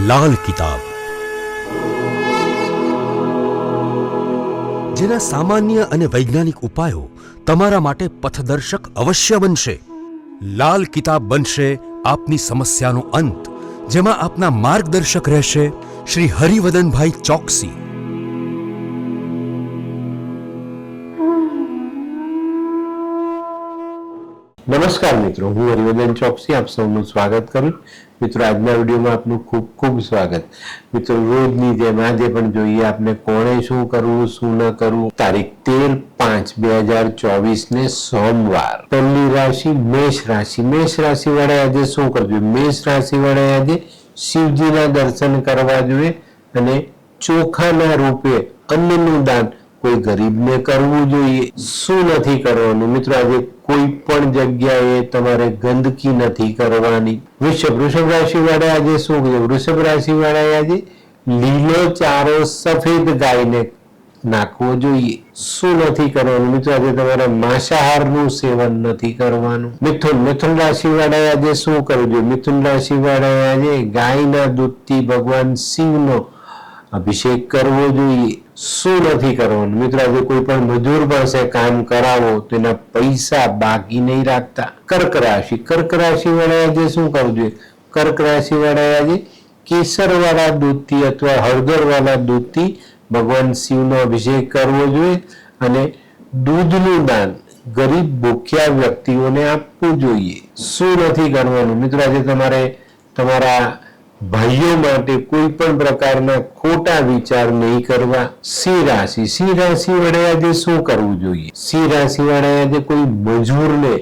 લાલ કિતાબ, જેના સામાન્ય અને વૈજ્ઞાનિક ઉપાયો તમારા માટે પથદર્શક અવશ્ય બનશે. લાલ કિતાબ બનશે આપની સમસ્યાનો અંત, જેમાં આપના માર્ગદર્શક રહેશે શ્રી હરિવદનભાઈ ચોકસી. નમસ્કાર મિત્રો, હું હરિવદન ચોકસી આપ સૌનું સ્વાગત કરું. મિત્રો, આજના વિડીયોમાં આપનું ખૂબ ખૂબ સ્વાગત. મિત્રો, રોજની જેમ આજે પણ જોઈએ આપણે કોણે શું કરવું શું ન કરવું. તારીખ 13/5/2024 ને સોમવાર. પહેલી રાશિ મેષ રાશિ. મેષ રાશિ વાળાએ આજે શું કરવું જોઈએ? મેષ રાશિ વાળાએ આજે શિવજીના દર્શન કરવા જોઈએ અને ચોખાના રૂપે અન્નનું દાન કોઈ ગરીબને કરવું જોઈએ. શું નથી કરવાનું મિત્રો? આજે કોઈ પણ જગ્યાએ તમારે ગંદકી નથી કરવાની. વૃષભ રાશિ વાળા આજે શું કર્યું? વૃષભ રાશિ વાળાએ આજે લીલો ચારો સફેદ ગાયને નાખવો જોઈએ. શું નથી કરવાનું મિત્રો? આજે તમારે માંસાહારનું સેવન નથી કરવાનું. મિથુન રાશિ વાળાએ આજે શું કરવું જોઈએ? મિથુન રાશિ વાળાએ આજે ગાયના દૂધથી ભગવાન શિવનો અભિષેક કરવો જોઈએ. શું નથી કરવાનું મિત્રો? આજે કોઈ પણ મજૂર પાસે કામ કરાવો તો એના પૈસા બાકી નહીં રાખતા. કર્ક રાશિ વાળાએ આજે શું કરવું જોઈએ? કર્ક રાશિ વાળાએ આજે કેસર વાળા દૂધથી અથવા હળદર વાળા દૂધથી ભગવાન શિવનો અભિષેક કરવો જોઈએ અને દૂધનું દાન ગરીબ ભૂખ્યા વ્યક્તિઓને આપવું જોઈએ. શું નથી કરવાનું મિત્રો? આજે તમારે તમારા ભાઈઓ માટે કોઈ પણ પ્રકારના ખોટા વિચાર નહીં કરવા. સિંહ રાશિ વાળાએ આજે શું કરવું જોઈએ? સિંહ રાશિ વાળાએ આજે કોઈ મજૂરને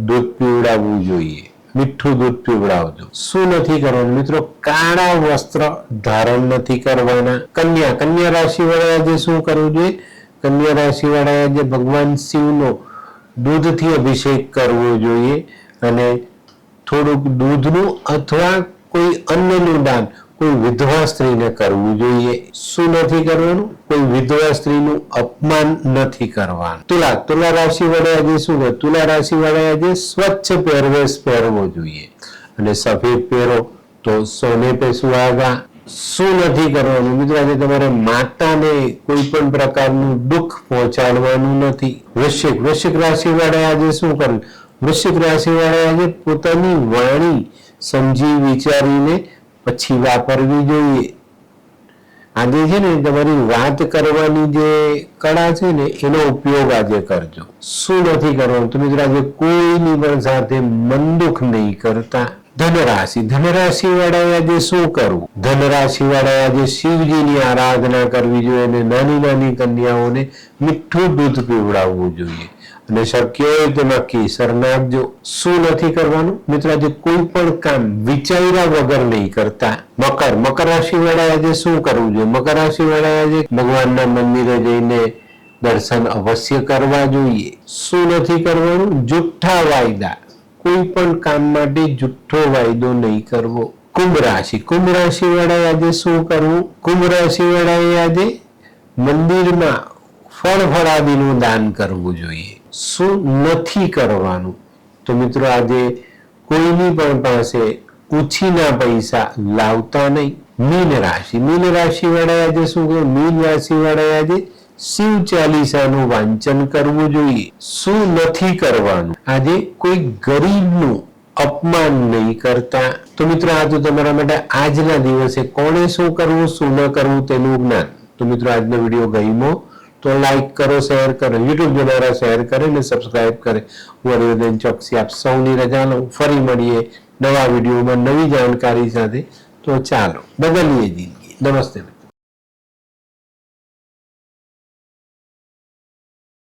દૂધ પીવડાવવું જોઈએ. મીઠું દૂધ પીવડાવજો. શું નથી કરવાનું મિત્રો? કાળા વસ્ત્ર ધારણ નથી કરવાના. કન્યા રાશિ વાળાએ આજે શું કરવું જોઈએ? કન્યા રાશિ વાળાએ આજે ભગવાન શિવનો દૂધથી અભિષેક કરવો જોઈએ અને થોડુંક દૂધનું અથવા કોઈ અન્નનું દાન કોઈ વિધવા સ્ત્રીને કરવું જોઈએ. શું નથી કરવાનું? કોઈ વિધવા સ્ત્રીનું અપમાન નથી કરવાનું. તુલા રાશિ વાળાએ આજે શું કરે? તુલા રાશિ વાળાએ આજે સ્વચ્છ પહેરવેશ પહેરવો જોઈએ અને સફેદ પહેરો તો સોને પે સુહાગા. શું નથી કરવાનું મિત્રો? આજે તમારે માતાને કોઈ પણ પ્રકારનું દુઃખ પહોંચાડવાનું નથી. વૃશ્ચિક રાશિ વાળાએ આજે શું કરવું? વૃશ્ચિક રાશિ વાળાએ આજે પોતાની વાણી સમજી વિચારીને પછી વાપરવી જોઈએ. આજે છે ને તમારી વાત કરવાની જે કળા છે ને એનો ઉપયોગ આજે કરજો. શું નથી કરવાનું? તો મિત્રો આજે કોઈની પણ સાથે મન દુઃખ નહીં કરતા. ધનરાશિ વાળાએ આજે શું કરવું? ધનરાશિ વાળાએ આજે શિવજીની આરાધના કરવી જોઈએ અને નાની નાની કન્યાઓને મીઠું દૂધ પીવડાવવું જોઈએ અને શક્ય હોય તેમાં કેસર નાખજો. શું નથી કરવાનું મિત્રો? આજે કોઈ પણ કામ વિચાર્યા વગર નહીં કરતા. મકર રાશિ વાળાએ આજે શું કરવું જોઈએ? મકર રાશિ વાળાએ આજે ભગવાનના મંદિરે જઈને દર્શન અવશ્ય કરવા જોઈએ. શું નથી કરવાનું? જુઠ્ઠા વાયદા, કોઈ પણ કામ માટે જુઠ્ઠો વાયદો નહીં કરવો. કુંભ રાશિ વાળાએ આજે શું કરવું? કુંભ રાશિ વાળાએ આજે મંદિરમાં ફળાદીનું દાન કરવું જોઈએ. શું નથી કરવાનું? તો મિત્રો આજે કોઈની પણ પાસે ઉછીના પૈસા લાવતા નહીં. મીન રાશિ વાળાએ આજે શું કરવું? મીન રાશિ વાળાએ આજે શિવ ચાલીસાનું વાંચન કરવું જોઈએ. શું નથી કરવાનું? આજે કોઈ ગરીબનું અપમાન નહીં કરતા. તો મિત્રો આ તો તમારા માટે આજના દિવસે કોણે શું કરવું શું ન કરવું તેનું જ્ઞાન. તો મિત્રો આજનો વિડીયો ગમ્યો તો લાઈક કરો, શેર કરો, યુટ્યુબ જોનારા શેર કરે અને સબસ્ક્રાઇબ કરે. હું હરિવદન ચોકસી આપ સૌની રજા લઉં. ફરી મળીએ નવા વિડીયોમાં નવી જાણકારી સાથે. તો ચાલો બદલીએ જિંદગી. નમસ્તે.